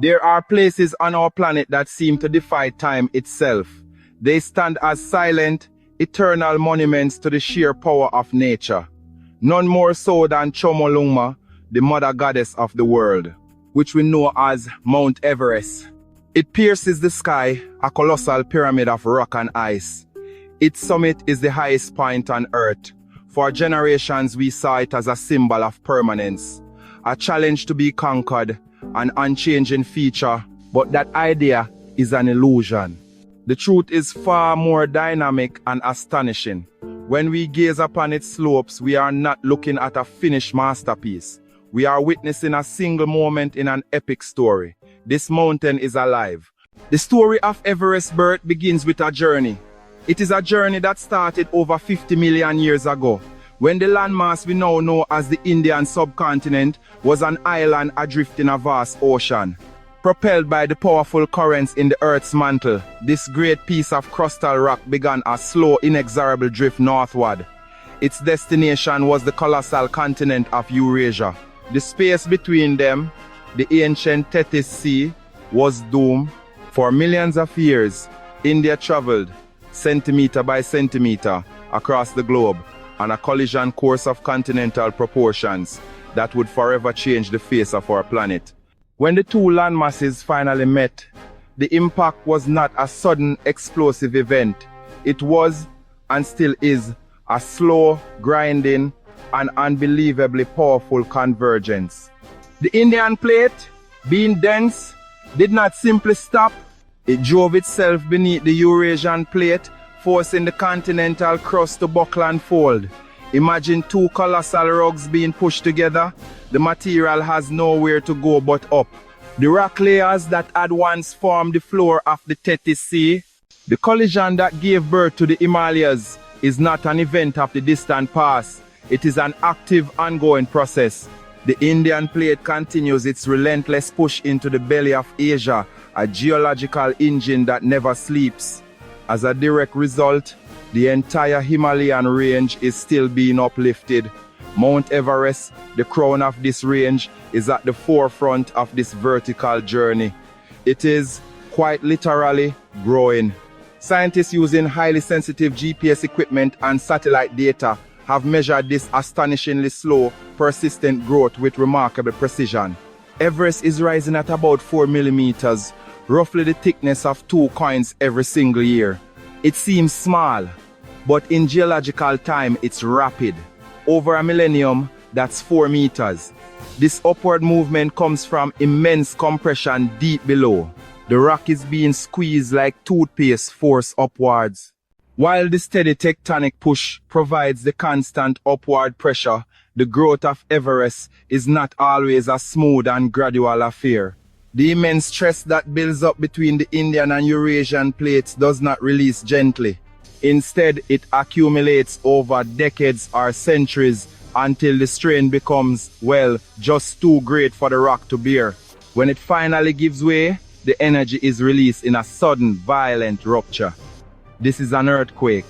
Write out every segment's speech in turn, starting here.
There are places on our planet that seem to defy time itself. They stand as silent, eternal monuments to the sheer power of nature. None more so than Chomolungma, the mother goddess of the world, which we know as Mount Everest. It pierces the sky, a colossal pyramid of rock and ice. Its summit is the highest point on Earth. For generations we saw it as a symbol of permanence, a challenge to be conquered, an unchanging feature, but that idea is an illusion. The truth is far more dynamic and astonishing. When we gaze upon its slopes, we are not looking at a finished masterpiece. We are witnessing a single moment in an epic story. This mountain is alive. The story of Everest's birth begins with a journey. It is a journey that started over 50 million years ago, when the landmass we now know as the Indian subcontinent was an island adrift in a vast ocean. Propelled by the powerful currents in the Earth's mantle, this great piece of crustal rock began a slow, inexorable drift northward. Its destination was the colossal continent of Eurasia. The space between them, the ancient Tethys Sea, was doomed. For millions of years, India traveled, centimeter by centimeter, across the globe, on a collision course of continental proportions that would forever change the face of our planet. When the two landmasses finally met, the impact was not a sudden explosive event. It was, and still is, a slow, grinding, and unbelievably powerful convergence. The Indian plate, being dense, did not simply stop. It drove itself beneath the Eurasian plate, forcing the continental crust to buckle and fold. Imagine two colossal rugs being pushed together. The material has nowhere to go but up. The rock layers that had once formed the floor of the Tethys Sea, the collision that gave birth to the Himalayas, is not an event of the distant past. It is an active, ongoing process. The Indian plate continues its relentless push into the belly of Asia, a geological engine that never sleeps. As a direct result, the entire Himalayan range is still being uplifted. Mount Everest, the crown of this range, is at the forefront of this vertical journey. It is, quite literally, growing. Scientists using highly sensitive GPS equipment and satellite data have measured this astonishingly slow, persistent growth with remarkable precision. Everest is rising at about 4 millimeters, roughly the thickness of 2 coins every single year. It seems small, but in geological time it's rapid. Over a millennium, that's 4 meters. This upward movement comes from immense compression deep below. The rock is being squeezed like toothpaste forced upwards. While the steady tectonic push provides the constant upward pressure, the growth of Everest is not always a smooth and gradual affair. The immense stress that builds up between the Indian and Eurasian plates does not release gently. Instead, it accumulates over decades or centuries until the strain becomes, well, just too great for the rock to bear. When it finally gives way, the energy is released in a sudden, violent rupture. This is an earthquake.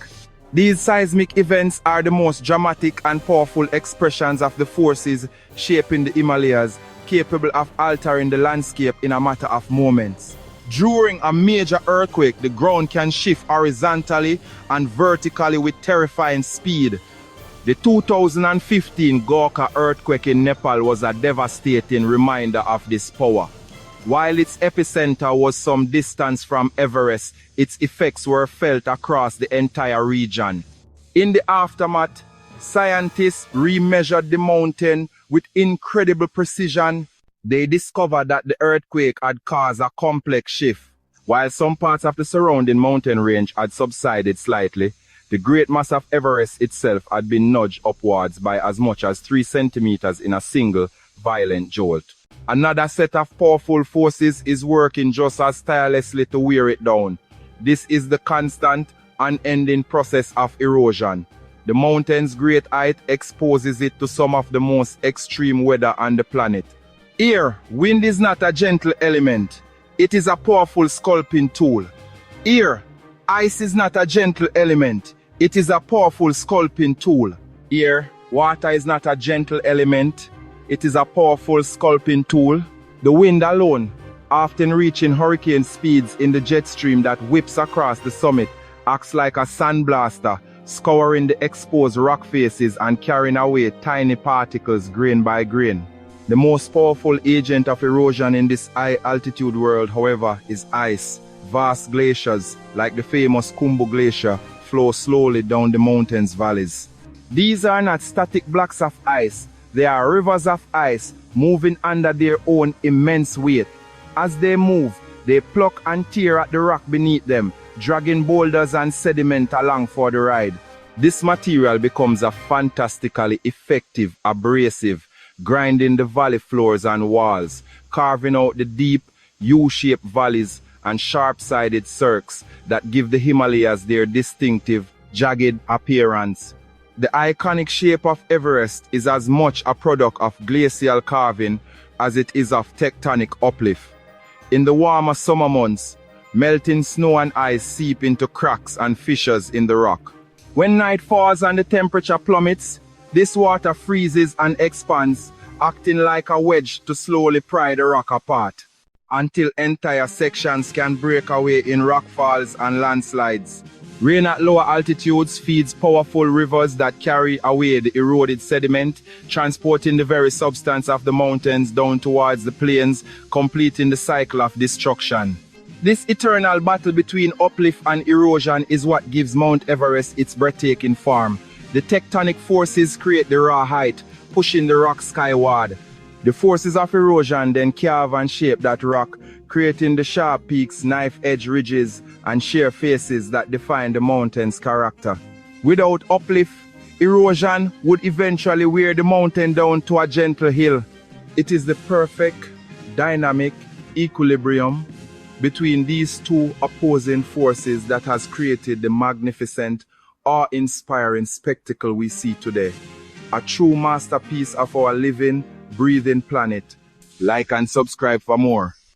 These seismic events are the most dramatic and powerful expressions of the forces shaping the Himalayas, capable of altering the landscape in a matter of moments. During a major earthquake, the ground can shift horizontally and vertically with terrifying speed. The 2015 Gorkha earthquake in Nepal was a devastating reminder of this power. While its epicenter was some distance from Everest, its effects were felt across the entire region. In the aftermath, scientists remeasured the mountain with incredible precision. They discovered that the earthquake had caused a complex shift. While some parts of the surrounding mountain range had subsided slightly, the great mass of Everest itself had been nudged upwards by as much as 3 centimeters in a single violent jolt. Another set of powerful forces is working just as tirelessly to wear it down. This is the constant, unending process of erosion. The mountain's great height exposes it to some of the most extreme weather on the planet. Here, wind is not a gentle element. It is a powerful sculpting tool. Here, ice is not a gentle element. It is a powerful sculpting tool. Here, water is not a gentle element. It is a powerful sculpting tool. The wind alone, often reaching hurricane speeds in the jet stream that whips across the summit, acts like a sandblaster, scouring the exposed rock faces and carrying away tiny particles grain by grain. The most powerful agent of erosion in this high-altitude world, however, is ice. Vast glaciers, like the famous Kumbu Glacier, flow slowly down the mountain's valleys. These are not static blocks of ice. They are rivers of ice moving under their own immense weight. As they move, they pluck and tear at the rock beneath them, dragging boulders and sediment along for the ride. This material becomes a fantastically effective abrasive, grinding the valley floors and walls, carving out the deep, U-shaped valleys and sharp-sided cirques that give the Himalayas their distinctive, jagged appearance. The iconic shape of Everest is as much a product of glacial carving as it is of tectonic uplift. In the warmer summer months, melting snow and ice seep into cracks and fissures in the rock. When night falls and the temperature plummets, this water freezes and expands, acting like a wedge to slowly pry the rock apart, until entire sections can break away in rockfalls and landslides. Rain at lower altitudes feeds powerful rivers that carry away the eroded sediment, transporting the very substance of the mountains down towards the plains, completing the cycle of destruction. This eternal battle between uplift and erosion is what gives Mount Everest its breathtaking form. The tectonic forces create the raw height, pushing the rock skyward. The forces of erosion then carve and shape that rock, creating the sharp peaks, knife-edge ridges, and sheer faces that define the mountain's character. Without uplift, erosion would eventually wear the mountain down to a gentle hill. It is the perfect, dynamic equilibrium between these two opposing forces that has created the magnificent, awe-inspiring spectacle we see today. A true masterpiece of our living, breathing planet. Like and subscribe for more.